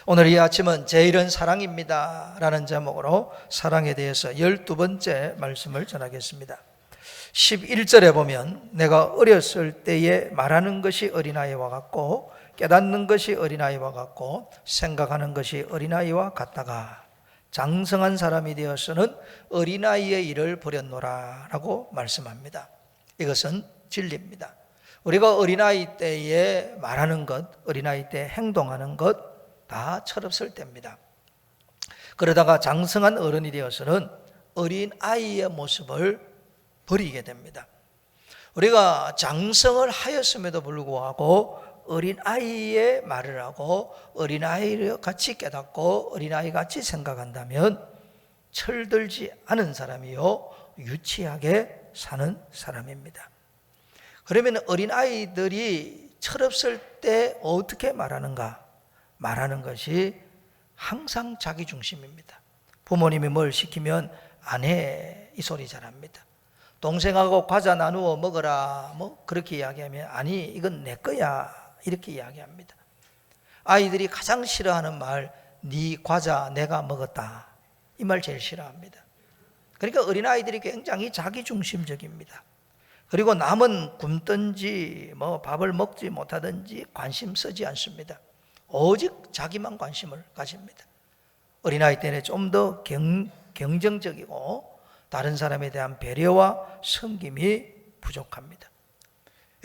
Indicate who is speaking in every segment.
Speaker 1: 오늘 이 아침은 제일은 사랑입니다 라는 제목으로 사랑에 대해서 12번째 말씀을 전하겠습니다. 11절에 보면 내가 어렸을 때에 말하는 것이 어린아이와 같고 깨닫는 것이 어린아이와 같고 생각하는 것이 어린아이와 같다가 장성한 사람이 되어서는 어린아이의 일을 버렸노라 라고 말씀합니다. 이것은 진리입니다. 우리가 어린아이 때에 말하는 것, 어린아이 때 행동하는 것 다 철없을 때입니다. 그러다가 장성한 어른이 되어서는 어린아이의 모습을 버리게 됩니다. 우리가 장성을 하였음에도 불구하고 어린아이의 말을 하고 어린아이를 같이 깨닫고 어린아이 같이 생각한다면 철들지 않은 사람이요 유치하게 사는 사람입니다. 그러면 어린아이들이 철없을 때 어떻게 말하는가? 말하는 것이 항상 자기 중심입니다. 부모님이 뭘 시키면 안 해, 이 소리 잘합니다. 동생하고 과자 나누어 먹어라 뭐 그렇게 이야기하면 아니 이건 내 거야 이렇게 이야기합니다. 아이들이 가장 싫어하는 말, 네 과자 내가 먹었다, 이 말 제일 싫어합니다. 그러니까 어린아이들이 굉장히 자기중심적입니다. 그리고 남은 굶든지 뭐 밥을 먹지 못하든지 관심 쓰지 않습니다. 오직 자기만 관심을 가집니다. 어린아이 때는 좀 더 경쟁적이고 다른 사람에 대한 배려와 섬김이 부족합니다.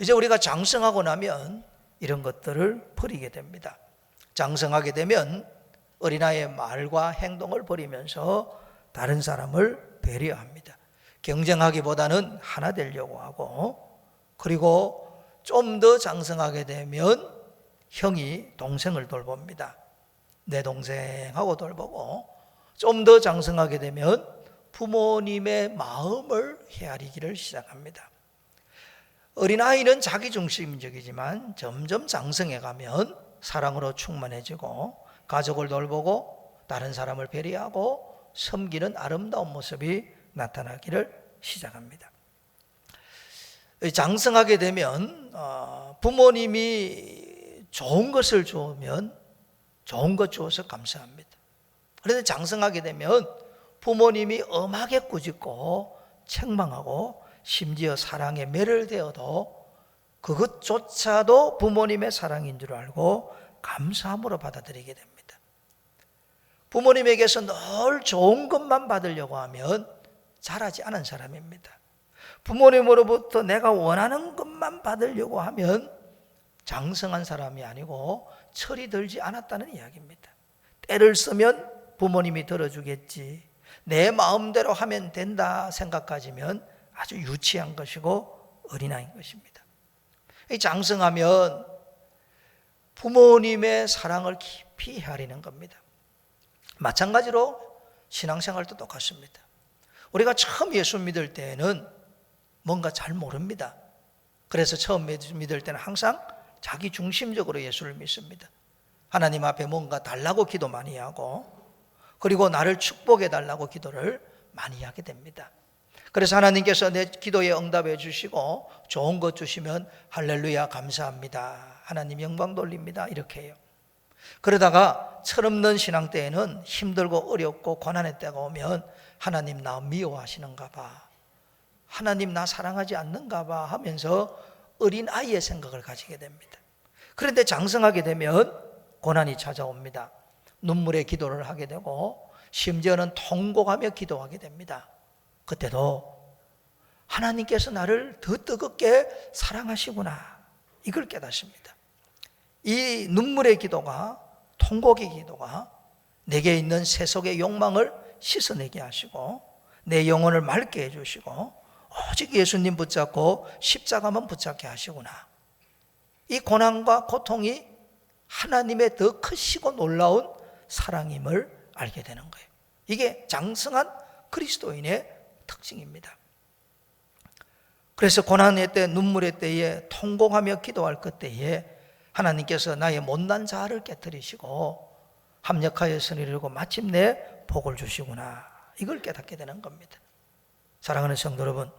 Speaker 1: 이제 우리가 장성하고 나면 이런 것들을 버리게 됩니다. 장성하게 되면 어린아이의 말과 행동을 버리면서 다른 사람을 배려합니다. 경쟁하기보다는 하나 되려고 하고, 그리고 좀 더 장성하게 되면 형이 동생을 돌봅니다. 내 동생하고 돌보고, 좀 더 장성하게 되면 부모님의 마음을 헤아리기를 시작합니다. 어린아이는 자기중심적이지만 점점 장성해 가면 사랑으로 충만해지고 가족을 돌보고 다른 사람을 배려하고 섬기는 아름다운 모습이 나타나기를 시작합니다. 장성하게 되면 부모님이 좋은 것을 주면 좋은 것 주어서 감사합니다. 그런데 장성하게 되면 부모님이 엄하게 꾸짖고 책망하고 심지어 사랑에 매료되어도 그것조차도 부모님의 사랑인 줄 알고 감사함으로 받아들이게 됩니다. 부모님에게서 늘 좋은 것만 받으려고 하면 자라지 않은 사람입니다. 부모님으로부터 내가 원하는 것만 받으려고 하면 장성한 사람이 아니고 철이 들지 않았다는 이야기입니다. 때를 쓰면 부모님이 들어주겠지, 내 마음대로 하면 된다 생각까지면 아주 유치한 것이고 어린아이인 것입니다. 장성하면 부모님의 사랑을 깊이 헤아리는 겁니다. 마찬가지로 신앙생활도 똑같습니다. 우리가 처음 예수 믿을 때는 뭔가 잘 모릅니다. 그래서 처음 믿을 때는 항상 자기 중심적으로 예수를 믿습니다. 하나님 앞에 뭔가 달라고 기도 많이 하고, 그리고 나를 축복해 달라고 기도를 많이 하게 됩니다. 그래서 하나님께서 내 기도에 응답해 주시고 좋은 것 주시면 할렐루야 감사합니다, 하나님 영광 돌립니다, 이렇게 해요. 그러다가 철없는 신앙 때에는 힘들고 어렵고 고난의 때가 오면 하나님 나 미워하시는가 봐, 하나님 나 사랑하지 않는가 봐 하면서 어린아이의 생각을 가지게 됩니다. 그런데 장성하게 되면 고난이 찾아옵니다. 눈물의 기도를 하게 되고 심지어는 통곡하며 기도하게 됩니다. 그때도 하나님께서 나를 더 뜨겁게 사랑하시구나, 이걸 깨닫습니다. 이 눈물의 기도가, 통곡의 기도가 내게 있는 세속의 욕망을 씻어내게 하시고 내 영혼을 맑게 해주시고 오직 예수님 붙잡고 십자가만 붙잡게 하시구나, 이 고난과 고통이 하나님의 더 크시고 놀라운 사랑임을 알게 되는 거예요. 이게 장성한 그리스도인의 특징입니다. 그래서 고난의 때, 눈물의 때에 통곡하며 기도할 그때에 하나님께서 나의 못난 자아를 깨뜨리시고 합력하여 선을 이루고 마침내 복을 주시구나, 이걸 깨닫게 되는 겁니다. 사랑하는 성도 여러분,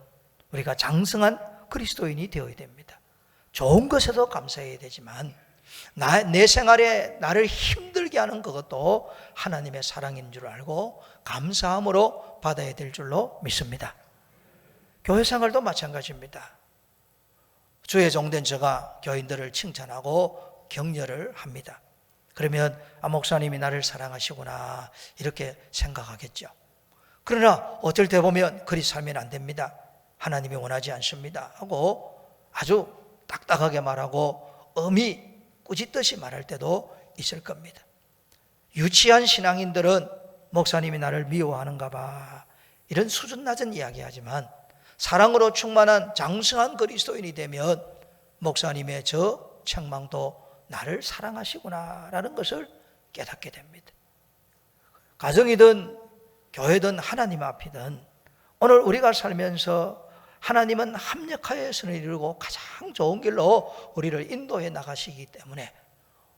Speaker 1: 우리가 장성한 그리스도인이 되어야 됩니다. 좋은 것에도 감사해야 되지만 내 생활에 나를 힘들게 힘들게 하는 그것도 하나님의 사랑인 줄 알고 감사함으로 받아야 될 줄로 믿습니다. 교회 생활도 마찬가지입니다. 주의 종된 저가 교인들을 칭찬하고 격려를 합니다. 그러면 목사님이 나를 사랑하시구나 이렇게 생각하겠죠. 그러나 어떨 때 보면 그리 살면 안 됩니다. 하나님이 원하지 않습니다 하고 아주 딱딱하게 말하고 엄히 꾸짖듯이 말할 때도 있을 겁니다. 유치한 신앙인들은 목사님이 나를 미워하는가 봐 이런 수준 낮은 이야기하지만 사랑으로 충만한 장성한 그리스도인이 되면 목사님의 저 책망도 나를 사랑하시구나 라는 것을 깨닫게 됩니다. 가정이든 교회든 하나님 앞이든 오늘 우리가 살면서 하나님은 합력하여 선을 이루고 가장 좋은 길로 우리를 인도해 나가시기 때문에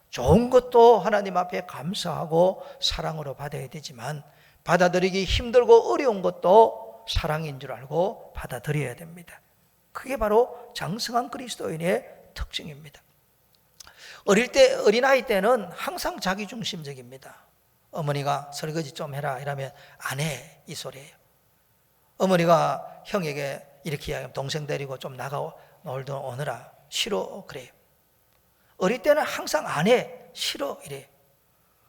Speaker 1: 좋은 것도 하나님 앞에 감사하고 사랑으로 받아야 되지만 받아들이기 힘들고 어려운 것도 사랑인 줄 알고 받아들여야 됩니다. 그게 바로 장성한 그리스도인의 특징입니다. 어린아이 때는 항상 자기중심적입니다. 어머니가 설거지 좀 해라 이러면 안 해 이 소리예요. 어머니가 형에게 이렇게 이야기하면 동생 데리고 좀 나가 놀다 오느라 싫어 그래요. 어릴 때는 항상 안 해 싫어 이래요.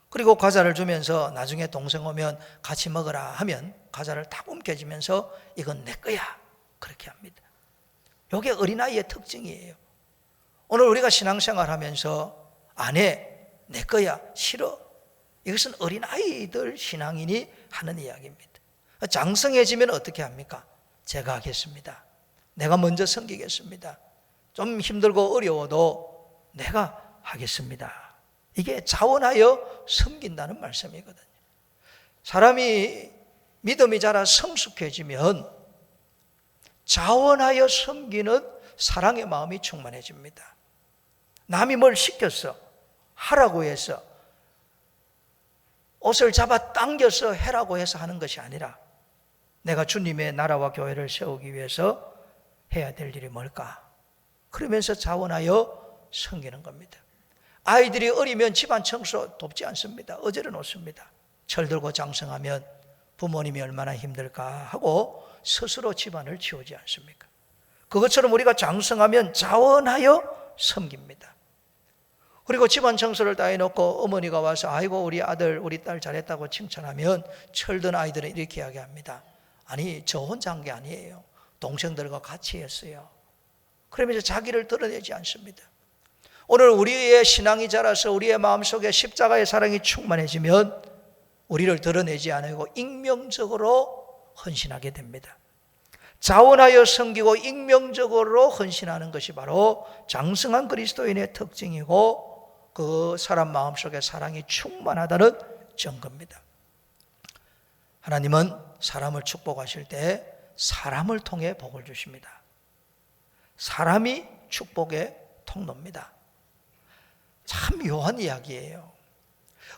Speaker 1: 그리고 과자를 주면서 나중에 동생 오면 같이 먹으라 하면 과자를 딱 움켜쥐면서 이건 내 거야 그렇게 합니다. 이게 어린아이의 특징이에요. 오늘 우리가 신앙생활 하면서 안 해 내 거야 싫어 이것은 어린아이들 신앙인이 하는 이야기입니다. 장성해지면 어떻게 합니까? 제가 하겠습니다. 내가 먼저 섬기겠습니다. 좀 힘들고 어려워도 내가 하겠습니다. 이게 자원하여 섬긴다는 말씀이거든요. 사람이 믿음이 자라 성숙해지면 자원하여 섬기는 사랑의 마음이 충만해집니다. 남이 뭘 시켰어 하라고 해서 옷을 잡아 당겨서 해라고 해서 하는 것이 아니라 내가 주님의 나라와 교회를 세우기 위해서 해야 될 일이 뭘까? 그러면서 자원하여 섬기는 겁니다. 아이들이 어리면 집안 청소 돕지 않습니다. 어지러 놓습니다. 철들고 장성하면 부모님이 얼마나 힘들까 하고 스스로 집안을 치우지 않습니까? 그것처럼 우리가 장성하면 자원하여 섬깁니다. 그리고 집안 청소를 다 해놓고 어머니가 와서 아이고 우리 아들 우리 딸 잘했다고 칭찬하면 철든 아이들은 이렇게 이야기합니다. 아니 저 혼자 한 게 아니에요. 동생들과 같이 했어요. 그러면서 자기를 드러내지 않습니다. 오늘 우리의 신앙이 자라서 우리의 마음속에 십자가의 사랑이 충만해지면 우리를 드러내지 않고 익명적으로 헌신하게 됩니다. 자원하여 섬기고 익명적으로 헌신하는 것이 바로 장성한 그리스도인의 특징이고 그 사람 마음속에 사랑이 충만하다는 증거입니다. 하나님은 사람을 축복하실 때 사람을 통해 복을 주십니다. 사람이 축복의 통로입니다. 참 묘한 이야기예요.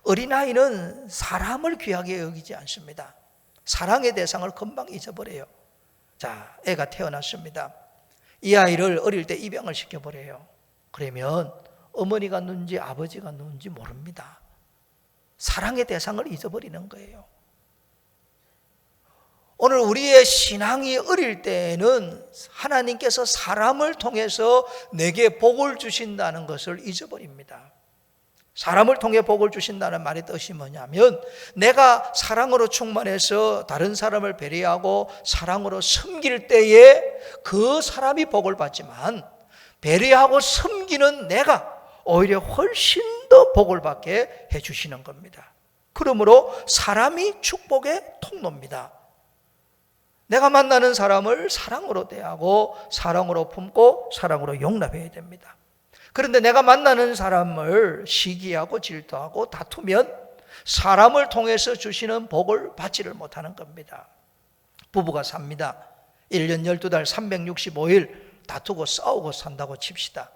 Speaker 1: 어린아이는 사람을 귀하게 여기지 않습니다. 사랑의 대상을 금방 잊어버려요. 자, 애가 태어났습니다. 이 아이를 어릴 때 입양을 시켜버려요. 그러면 어머니가 누군지 아버지가 누군지 모릅니다. 사랑의 대상을 잊어버리는 거예요. 오늘 우리의 신앙이 어릴 때에는 하나님께서 사람을 통해서 내게 복을 주신다는 것을 잊어버립니다. 사람을 통해 복을 주신다는 말의 뜻이 뭐냐면 내가 사랑으로 충만해서 다른 사람을 배려하고 사랑으로 섬길 때에 그 사람이 복을 받지만 배려하고 섬기는 내가 오히려 훨씬 더 복을 받게 해주시는 겁니다. 그러므로 사람이 축복의 통로입니다. 내가 만나는 사람을 사랑으로 대하고 사랑으로 품고 사랑으로 용납해야 됩니다. 그런데 내가 만나는 사람을 시기하고 질투하고 다투면 사람을 통해서 주시는 복을 받지를 못하는 겁니다. 부부가 삽니다. 1년 12달 365일 다투고 싸우고 산다고 칩시다.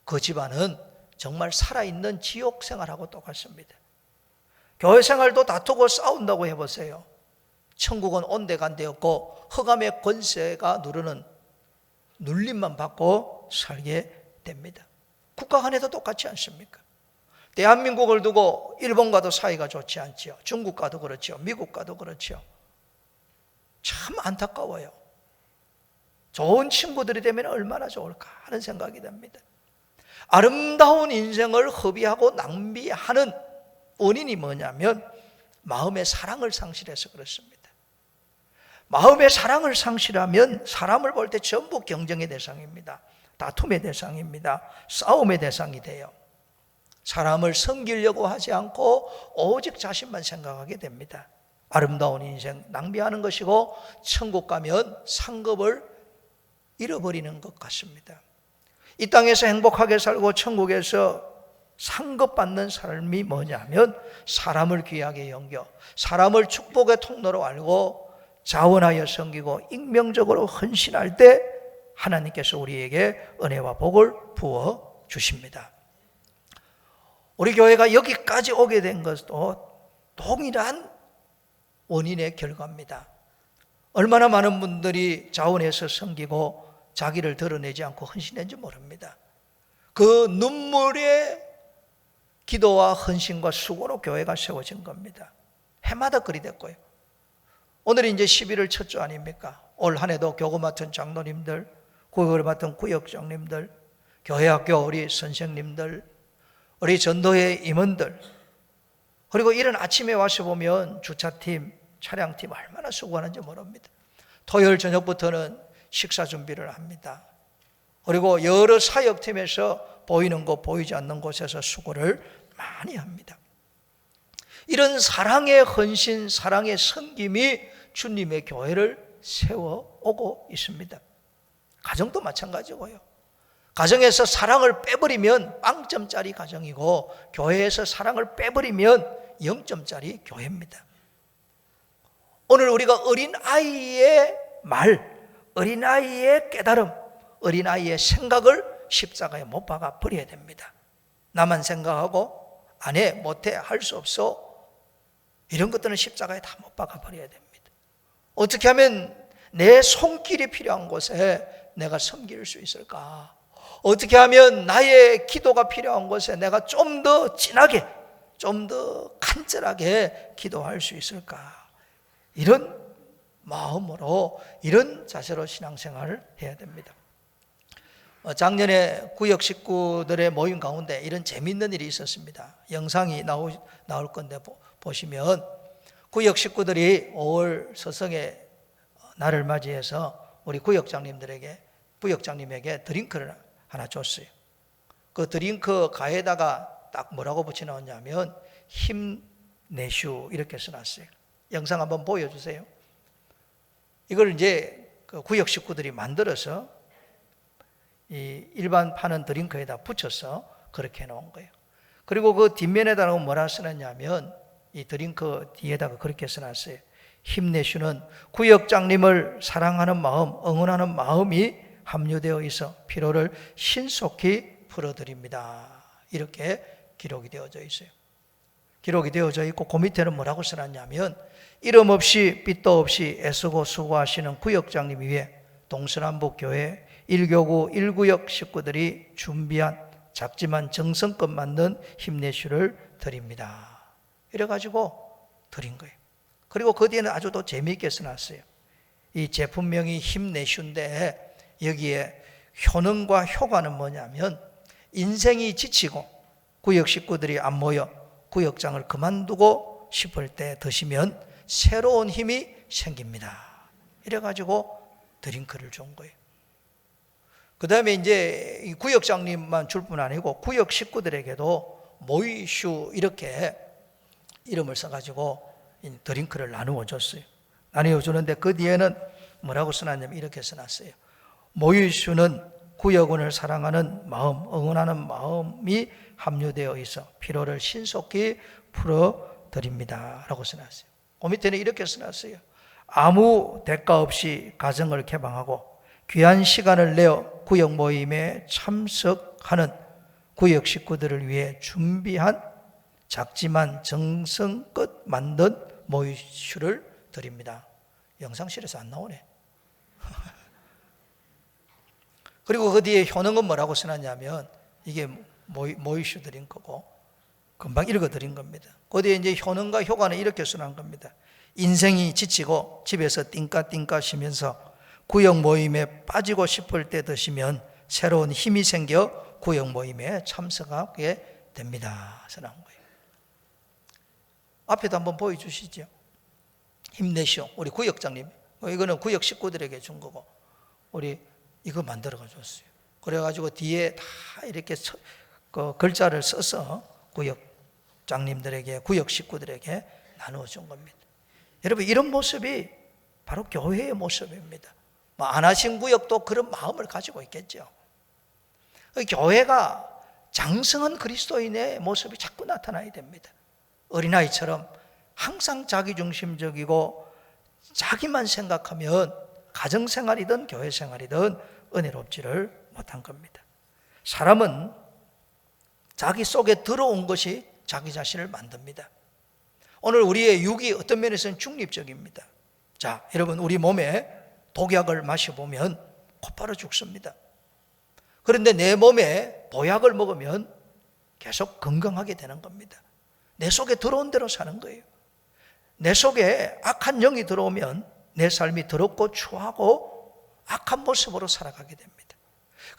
Speaker 1: 그 집안은 정말 살아있는 지옥 생활하고 똑같습니다. 교회 생활도 다투고 싸운다고 해보세요. 천국은 온데간데없고 흑암의 권세가 누르는 눌림만 받고 살게 됩니다. 국가 간에도 똑같지 않습니까? 대한민국을 두고 일본과도 사이가 좋지 않지요. 중국과도 그렇죠. 미국과도 그렇죠. 참 안타까워요. 좋은 친구들이 되면 얼마나 좋을까 하는 생각이 듭니다. 아름다운 인생을 허비하고 낭비하는 원인이 뭐냐면 마음의 사랑을 상실해서 그렇습니다. 마음의 사랑을 상실하면 사람을 볼 때 전부 경쟁의 대상입니다. 다툼의 대상입니다. 싸움의 대상이 돼요. 사람을 섬기려고 하지 않고 오직 자신만 생각하게 됩니다. 아름다운 인생 낭비하는 것이고 천국 가면 상급을 잃어버리는 것 같습니다. 이 땅에서 행복하게 살고 천국에서 상급받는 삶이 뭐냐면 사람을 귀하게 여겨 사람을 축복의 통로로 알고 자원하여 섬기고 익명적으로 헌신할 때 하나님께서 우리에게 은혜와 복을 부어 주십니다. 우리 교회가 여기까지 오게 된 것도 동일한 원인의 결과입니다. 얼마나 많은 분들이 자원해서 섬기고 자기를 드러내지 않고 헌신했는지 모릅니다. 그 눈물의 기도와 헌신과 수고로 교회가 세워진 겁니다. 해마다 그리 됐고요. 오늘이 이제 11월 첫 주 아닙니까? 올 한 해도 교구 맡은 장로님들, 구역을 맡은 구역장님들, 교회학교 우리 선생님들, 우리 전도회 임원들, 그리고 이런 아침에 와서 보면 주차팀, 차량팀 얼마나 수고하는지 모릅니다. 토요일 저녁부터는 식사 준비를 합니다. 그리고 여러 사역팀에서 보이는 곳, 보이지 않는 곳에서 수고를 많이 합니다. 이런 사랑의 헌신, 사랑의 섬김이 주님의 교회를 세워오고 있습니다. 가정도 마찬가지고요. 가정에서 사랑을 빼버리면 빵점짜리 가정이고 교회에서 사랑을 빼버리면 0점짜리 교회입니다. 오늘 우리가 어린아이의 말, 어린아이의 깨달음, 어린아이의 생각을 십자가에 못 박아 버려야 됩니다. 나만 생각하고 안 해, 못해, 할 수 없어, 이런 것들은 십자가에 다 못 박아 버려야 됩니다. 어떻게 하면 내 손길이 필요한 곳에 내가 섬길 수 있을까? 어떻게 하면 나의 기도가 필요한 곳에 내가 좀 더 진하게, 좀 더 간절하게 기도할 수 있을까? 이런 마음으로, 이런 자세로 신앙생활을 해야 됩니다. 작년에 구역 식구들의 모임 가운데 이런 재미있는 일이 있었습니다. 영상이 나올 건데 보시면 구역 식구들이 5월 서성의 날을 맞이해서 우리 구역장님에게 드링크를 하나 줬어요. 그 드링크 가에다가 딱 뭐라고 붙여놨냐면 힘내슈 이렇게 써놨어요. 영상 한번 보여주세요. 이걸 이제 그 구역 식구들이 만들어서 이 일반 파는 드링크에다 붙여서 그렇게 해놓은 거예요. 그리고 그 뒷면에다가 뭐라 써놨냐면 이 드링크 뒤에다가 그렇게 써놨어요. 힘내슈는 구역장님을 사랑하는 마음, 응원하는 마음이 함유되어 있어 피로를 신속히 풀어드립니다. 이렇게 기록이 되어져 있어요. 기록이 되어져 있고 그 밑에는 뭐라고 써놨냐면 이름 없이 빛도 없이 애쓰고 수고하시는 구역장님 위해 동서남북교회 1교구 1구역 식구들이 준비한 작지만 정성껏 만든 힘내슈를 드립니다. 이래가지고 드린 거예요. 그리고 그 뒤에는 아주 더 재미있게 써놨어요. 이 제품명이 힘내슈인데 여기에 효능과 효과는 뭐냐면 인생이 지치고 구역 식구들이 안 모여 구역장을 그만두고 싶을 때 드시면 새로운 힘이 생깁니다. 이래가지고 드링크를 준 거예요. 그 다음에 이제 이 구역장님만 줄 뿐 아니고 구역 식구들에게도 모이슈 이렇게 이름을 써가지고 드링크를 나누어 줬어요. 나누어 주는데 그 뒤에는 뭐라고 써놨냐면 이렇게 써놨어요. 모이슈는 구역원을 사랑하는 마음, 응원하는 마음이 함유되어 있어 피로를 신속히 풀어드립니다. 라고 써놨어요. 그 밑에는 이렇게 써놨어요. 아무 대가 없이 가정을 개방하고 귀한 시간을 내어 구역 모임에 참석하는 구역 식구들을 위해 준비한 작지만 정성껏 만든 모이슈를 드립니다. 영상실에서 안 나오네. 그리고 그 뒤에 효능은 뭐라고 써놨냐면 이게 모이슈 드링크고 금방 읽어드린 겁니다. 거기에 이제 효능과 효과는 이렇게 순한 겁니다. 인생이 지치고 집에서 띵까띵까 쉬면서 구역 모임에 빠지고 싶을 때 드시면 새로운 힘이 생겨 구역 모임에 참석하게 됩니다. 순한 거예요. 앞에도 한번 보여주시죠. 힘내시오. 우리 구역장님. 이거는 구역 식구들에게 준 거고, 우리 이거 만들어가 줬어요. 그래가지고 뒤에 다 이렇게 글자를 써서 구역장님들에게, 구역 식구들에게 나누어 준 겁니다. 여러분, 이런 모습이 바로 교회의 모습입니다. 안 하신 구역도 그런 마음을 가지고 있겠죠. 교회가 장성한 그리스도인의 모습이 자꾸 나타나야 됩니다. 어린아이처럼 항상 자기중심적이고 자기만 생각하면 가정생활이든 교회생활이든 은혜롭지를 못한 겁니다. 사람은 자기 속에 들어온 것이 자기 자신을 만듭니다. 오늘 우리의 육이 어떤 면에서는 중립적입니다. 자, 여러분, 우리 몸에 독약을 마셔보면 곧바로 죽습니다. 그런데 내 몸에 보약을 먹으면 계속 건강하게 되는 겁니다. 내 속에 들어온 대로 사는 거예요. 내 속에 악한 영이 들어오면 내 삶이 더럽고 추하고 악한 모습으로 살아가게 됩니다.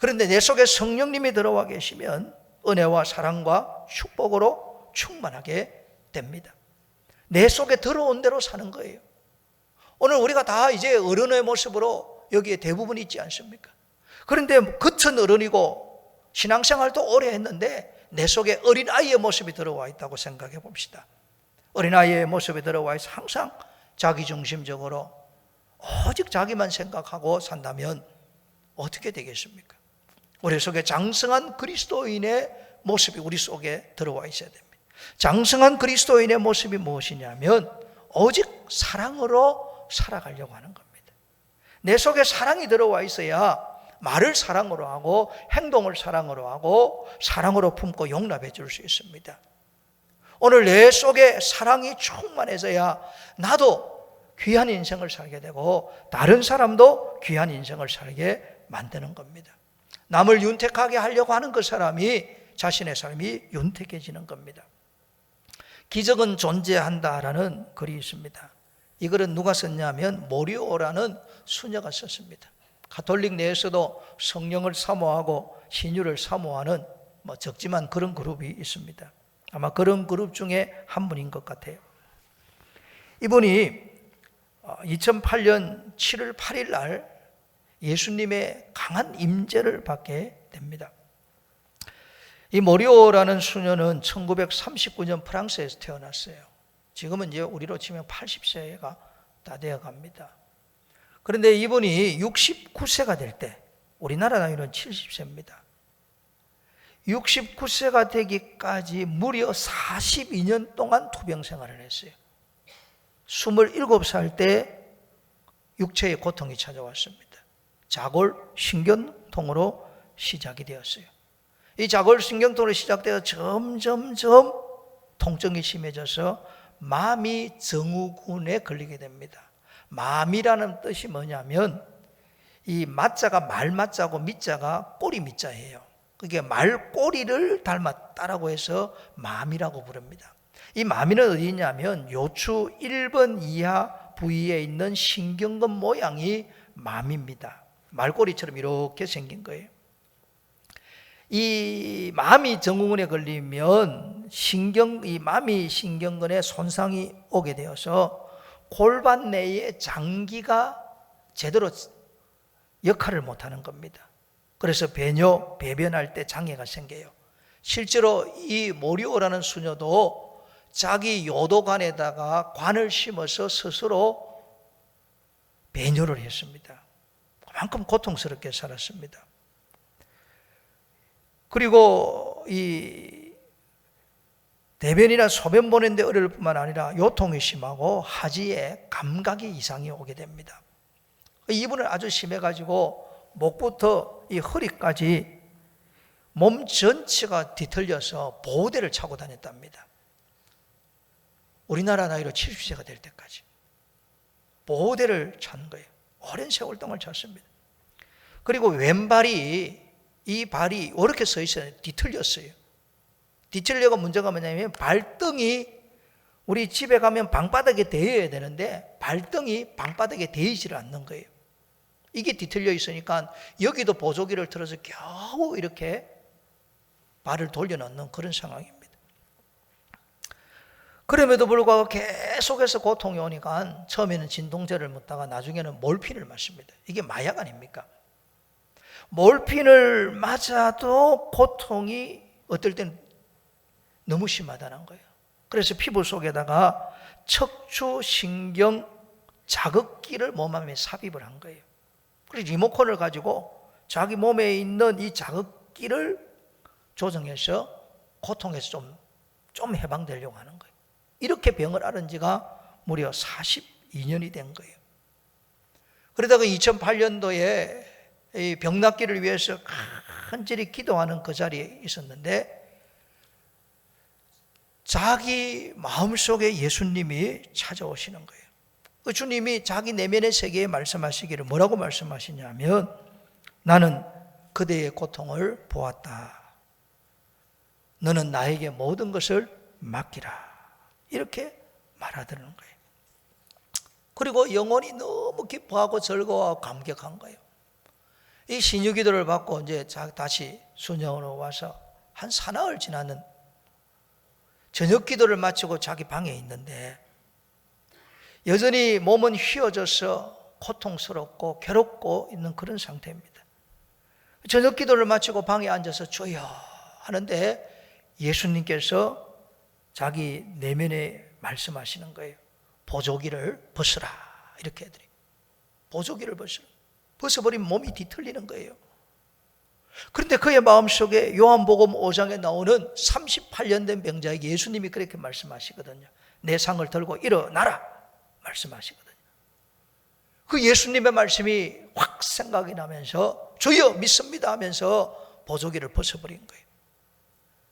Speaker 1: 그런데 내 속에 성령님이 들어와 계시면 은혜와 사랑과 축복으로 충만하게 됩니다. 내 속에 들어온 대로 사는 거예요. 오늘 우리가 다 이제 어른의 모습으로 여기에 대부분 있지 않습니까? 그런데 겉은 어른이고 신앙생활도 오래 했는데 내 속에 어린아이의 모습이 들어와 있다고 생각해 봅시다. 어린아이의 모습이 들어와 있어 항상 자기중심적으로 오직 자기만 생각하고 산다면 어떻게 되겠습니까? 우리 속에 장성한 그리스도인의 모습이 우리 속에 들어와 있어야 됩니다. 장성한 그리스도인의 모습이 무엇이냐면 오직 사랑으로 살아가려고 하는 겁니다. 내 속에 사랑이 들어와 있어야 말을 사랑으로 하고 행동을 사랑으로 하고 사랑으로 품고 용납해 줄 수 있습니다. 오늘 내 속에 사랑이 충만해서야 나도 귀한 인생을 살게 되고 다른 사람도 귀한 인생을 살게 만드는 겁니다. 남을 윤택하게 하려고 하는 그 사람이 자신의 삶이 윤택해지는 겁니다. 기적은 존재한다라는 글이 있습니다. 이 글은 누가 썼냐면 모리오라는 수녀가 썼습니다. 가톨릭 내에서도 성령을 사모하고 신유를 사모하는 적지만 그런 그룹이 있습니다. 아마 그런 그룹 중에 한 분인 것 같아요. 이분이 2008년 7월 8일 날 예수님의 강한 임재를 받게 됩니다. 이 모리오라는 수녀는 1939년 프랑스에서 태어났어요. 지금은 이제 우리로 치면 80세가 다 되어 갑니다. 그런데 이분이 69세가 될 때, 우리나라 나이로는 70세입니다. 69세가 되기까지 무려 42년 동안 투병 생활을 했어요. 27살 때 육체의 고통이 찾아왔습니다. 자골신경통으로 시작이 되었어요. 이 자골신경통으로 시작되어 점점점 통증이 심해져서 마미증후군에 걸리게 됩니다. 마미라는 뜻이 뭐냐면 이 마자가 말마자고 미자가 꼬리 미자예요. 그게 말꼬리를 닮았다라고 해서 마미라고 부릅니다. 이 마미는 어디 있냐면 요추 1번 이하 부위에 있는 신경근 모양이 마미입니다. 말꼬리처럼 이렇게 생긴 거예요. 이 마미 증후군에 걸리면 이 마미 신경근에 손상이 오게 되어서 골반 내에 장기가 제대로 역할을 못하는 겁니다. 그래서 배변할 때 장애가 생겨요. 실제로 이 모리오라는 수녀도 자기 요도관에다가 관을 심어서 스스로 배뇨를 했습니다. 그만큼 고통스럽게 살았습니다. 그리고 이 대변이나 소변 보내는데 어려울 뿐만 아니라 요통이 심하고 하지에 감각이 이상이 오게 됩니다. 이분은 아주 심해가지고 목부터 이 허리까지 몸 전체가 뒤틀려서 보호대를 차고 다녔답니다. 우리나라 나이로 70세가 될 때까지 보호대를 찬 거예요. 오랜 세월 동안 찼습니다. 그리고 왼발이 이 발이 이렇게 서 있어요. 뒤틀렸어요. 디틀리어가 문제가 뭐냐면 발등이 우리 집에 가면 방바닥에 대여야 되는데 발등이 방바닥에 대이지를 않는 거예요. 이게 뒤틀려 있으니까 여기도 보조기를 틀어서 겨우 이렇게 발을 돌려놓는 그런 상황입니다. 그럼에도 불구하고 계속해서 고통이 오니까 처음에는 진통제를 먹다가 나중에는 몰핀을 맞습니다. 이게 마약 아닙니까? 몰핀을 맞아도 고통이 어떨 때는 너무 심하다는 거예요. 그래서 피부 속에다가 척추신경 자극기를 몸 안에 삽입을 한 거예요. 그래서 리모컨을 가지고 자기 몸에 있는 이 자극기를 조정해서 고통에서 좀 해방되려고 하는 거예요. 이렇게 병을 앓은 지가 무려 42년이 된 거예요. 그러다가 2008년도에 이 병 낫기를 위해서 간절히 기도하는 그 자리에 있었는데 자기 마음속에 예수님이 찾아오시는 거예요. 그 주님이 자기 내면의 세계에 말씀하시기를 뭐라고 말씀하시냐면 나는 그대의 고통을 보았다. 너는 나에게 모든 것을 맡기라. 이렇게 말하더는 거예요. 그리고 영혼이 너무 기뻐하고 즐거워하고 감격한 거예요. 이 신유기도를 받고 이제 다시 순영으로 와서 한 사나흘 지나는 저녁 기도를 마치고 자기 방에 있는데 여전히 몸은 휘어져서 고통스럽고 괴롭고 있는 그런 상태입니다. 저녁 기도를 마치고 방에 앉아서 주여 하는데 예수님께서 자기 내면에 말씀하시는 거예요. 보조기를 벗으라 이렇게 해드리. 보조기를 벗으라. 벗어버리면 몸이 뒤틀리는 거예요. 그런데 그의 마음속에 요한복음 5장에 나오는 38년 된 병자에게 예수님이 그렇게 말씀하시거든요. 내 상을 들고 일어나라 말씀하시거든요. 그 예수님의 말씀이 확 생각이 나면서 주여 믿습니다 하면서 보조기를 벗어버린 거예요.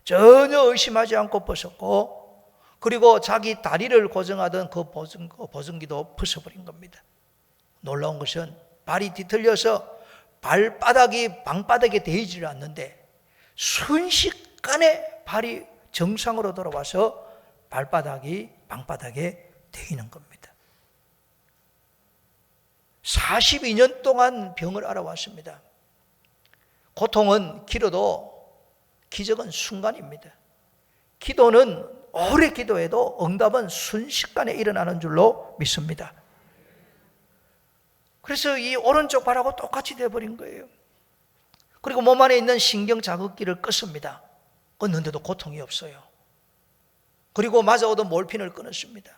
Speaker 1: 전혀 의심하지 않고 벗었고 그리고 자기 다리를 고정하던 그 보증기도 벗어버린 겁니다. 놀라운 것은 발이 뒤틀려서 발바닥이 방바닥에 대이지를 않는데 순식간에 발이 정상으로 돌아와서 발바닥이 방바닥에 대이는 겁니다. 42년 동안 병을 앓아왔습니다. 고통은 길어도 기적은 순간입니다. 기도는 오래 기도해도 응답은 순식간에 일어나는 줄로 믿습니다. 그래서 이 오른쪽 발하고 똑같이 되어버린 거예요. 그리고 몸 안에 있는 신경 자극기를 껐습니다. 껐는데도 고통이 없어요. 그리고 맞아오던 몰핀을 끊었습니다.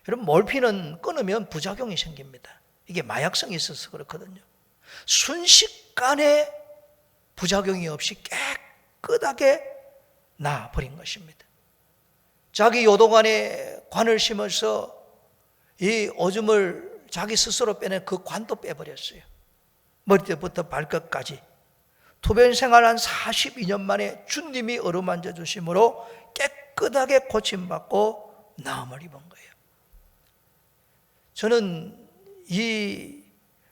Speaker 1: 여러분 몰핀은 끊으면 부작용이 생깁니다. 이게 마약성이 있어서 그렇거든요. 순식간에 부작용이 없이 깨끗하게 나아버린 것입니다. 자기 요도관에 관을 심어서 이 오줌을 자기 스스로 빼낸 그 관도 빼버렸어요. 머리때부터 발끝까지. 투변 생활한 42년 만에 주님이 어루만져 주심으로 깨끗하게 고침받고 나음을 입은 거예요. 저는 이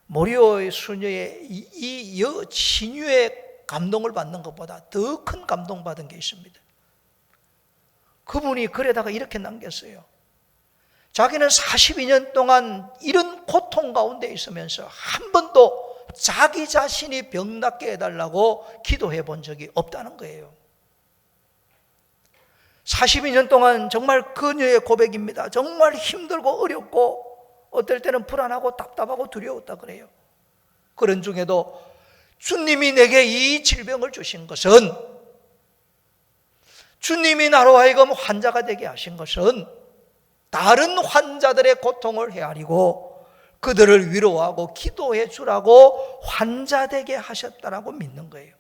Speaker 1: 모리오의 수녀의 이 진유의 감동을 받는 것보다 더 큰 감동받은 게 있습니다. 그분이 글에다가 이렇게 남겼어요. 자기는 42년 동안 이런 고통 가운데 있으면서 한 번도 자기 자신이 병 낫게 해달라고 기도해 본 적이 없다는 거예요. 42년 동안 정말 그녀의 고백입니다. 정말 힘들고 어렵고 어떨 때는 불안하고 답답하고 두려웠다 그래요. 그런 중에도 주님이 내게 이 질병을 주신 것은, 주님이 나로 하여금 환자가 되게 하신 것은 다른 환자들의 고통을 헤아리고 그들을 위로하고 기도해 주라고 환자 되게 하셨다라고 믿는 거예요.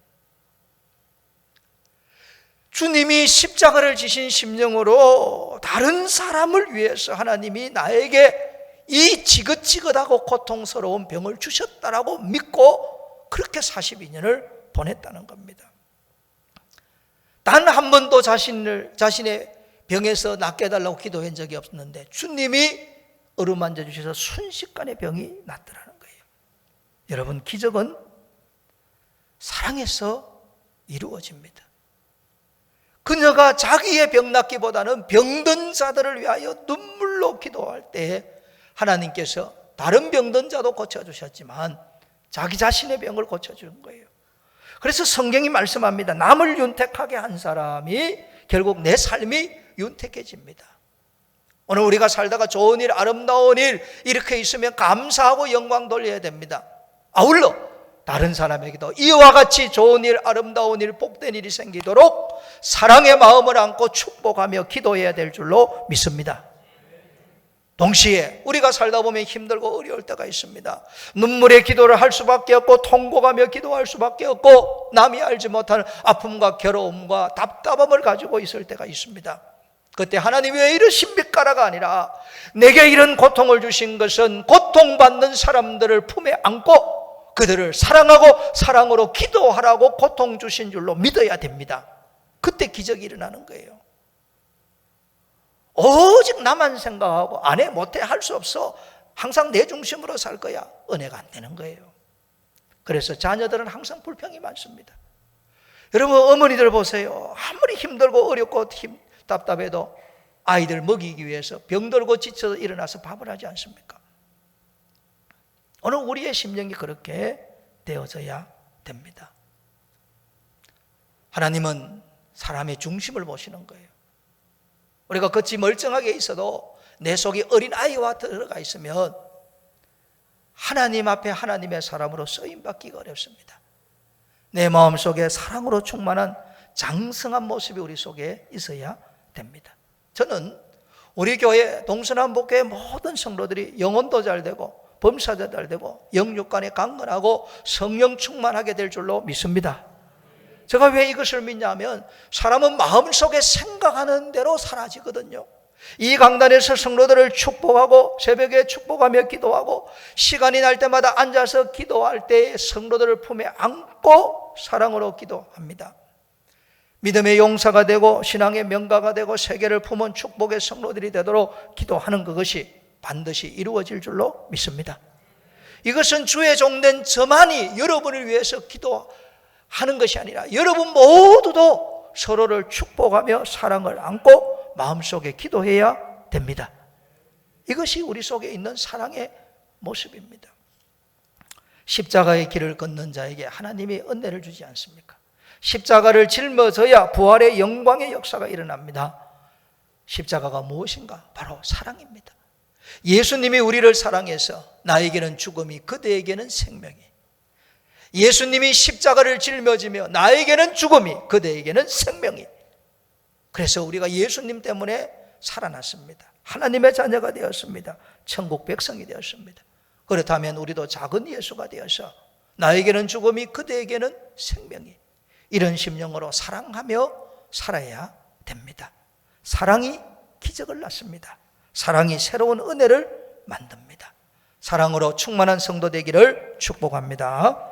Speaker 1: 주님이 십자가를 지신 심령으로 다른 사람을 위해서 하나님이 나에게 이 지긋지긋하고 고통스러운 병을 주셨다라고 믿고 그렇게 42년을 보냈다는 겁니다. 단 한 번도 자신의 병에서 낫게 해달라고 기도한 적이 없었는데 주님이 어루만져 주셔서 순식간에 병이 낫더라는 거예요. 여러분, 기적은 사랑에서 이루어집니다. 그녀가 자기의 병 낫기보다는 병든 자들을 위하여 눈물로 기도할 때 하나님께서 다른 병든 자도 고쳐주셨지만 자기 자신의 병을 고쳐주는 거예요. 그래서 성경이 말씀합니다. 남을 윤택하게 한 사람이 결국 내 삶이 윤택해집니다. 오늘 우리가 살다가 좋은 일, 아름다운 일 이렇게 있으면 감사하고 영광 돌려야 됩니다. 아울러 다른 사람에게도 이와 같이 좋은 일, 아름다운 일, 복된 일이 생기도록 사랑의 마음을 안고 축복하며 기도해야 될 줄로 믿습니다. 동시에 우리가 살다 보면 힘들고 어려울 때가 있습니다. 눈물의 기도를 할 수밖에 없고 통곡하며 기도할 수밖에 없고 남이 알지 못하는 아픔과 괴로움과 답답함을 가지고 있을 때가 있습니다. 그때 하나님이 왜 이러십니까라가 아니라 내게 이런 고통을 주신 것은 고통받는 사람들을 품에 안고 그들을 사랑하고 사랑으로 기도하라고 고통 주신 줄로 믿어야 됩니다. 그때 기적이 일어나는 거예요. 오직 나만 생각하고 안 해, 못해, 할 수 없어, 항상 내 중심으로 살 거야, 은혜가 안 되는 거예요. 그래서 자녀들은 항상 불평이 많습니다. 여러분 어머니들 보세요. 아무리 힘들고 어렵고 답답해도 아이들 먹이기 위해서 병들고 지쳐서 일어나서 밥을 하지 않습니까? 오늘 우리의 심령이 그렇게 되어져야 됩니다. 하나님은 사람의 중심을 보시는 거예요. 우리가 겉이 멀쩡하게 있어도 내 속에 어린아이와 들어가 있으면 하나님 앞에 하나님의 사람으로 쓰임받기가 어렵습니다. 내 마음속에 사랑으로 충만한 장성한 모습이 우리 속에 있어야 됩니다. 저는 우리 교회 동서남북교회 모든 성도들이 영혼도 잘 되고 범사도 잘 되고 영육간에 강건하고 성령 충만하게 될 줄로 믿습니다. 제가 왜 이것을 믿냐면 사람은 마음속에 생각하는 대로 사라지거든요. 이 강단에서 성도들을 축복하고 새벽에 축복하며 기도하고 시간이 날 때마다 앉아서 기도할 때 성도들을 품에 안고 사랑으로 기도합니다. 믿음의 용사가 되고 신앙의 명가가 되고 세계를 품은 축복의 성도들이 되도록 기도하는 그것이 반드시 이루어질 줄로 믿습니다. 이것은 주의 종된 저만이 여러분을 위해서 기도하는 것이 아니라 여러분 모두도 서로를 축복하며 사랑을 안고 마음속에 기도해야 됩니다. 이것이 우리 속에 있는 사랑의 모습입니다. 십자가의 길을 걷는 자에게 하나님이 은혜를 주지 않습니까? 십자가를 짊어져야 부활의 영광의 역사가 일어납니다. 십자가가 무엇인가? 바로 사랑입니다. 예수님이 우리를 사랑해서 나에게는 죽음이 그대에게는 생명이, 예수님이 십자가를 짊어지며 나에게는 죽음이 그대에게는 생명이, 그래서 우리가 예수님 때문에 살아났습니다. 하나님의 자녀가 되었습니다. 천국 백성이 되었습니다. 그렇다면 우리도 작은 예수가 되어서 나에게는 죽음이 그대에게는 생명이, 이런 심령으로 사랑하며 살아야 됩니다. 사랑이 기적을 낳습니다. 사랑이 새로운 은혜를 만듭니다. 사랑으로 충만한 성도 되기를 축복합니다.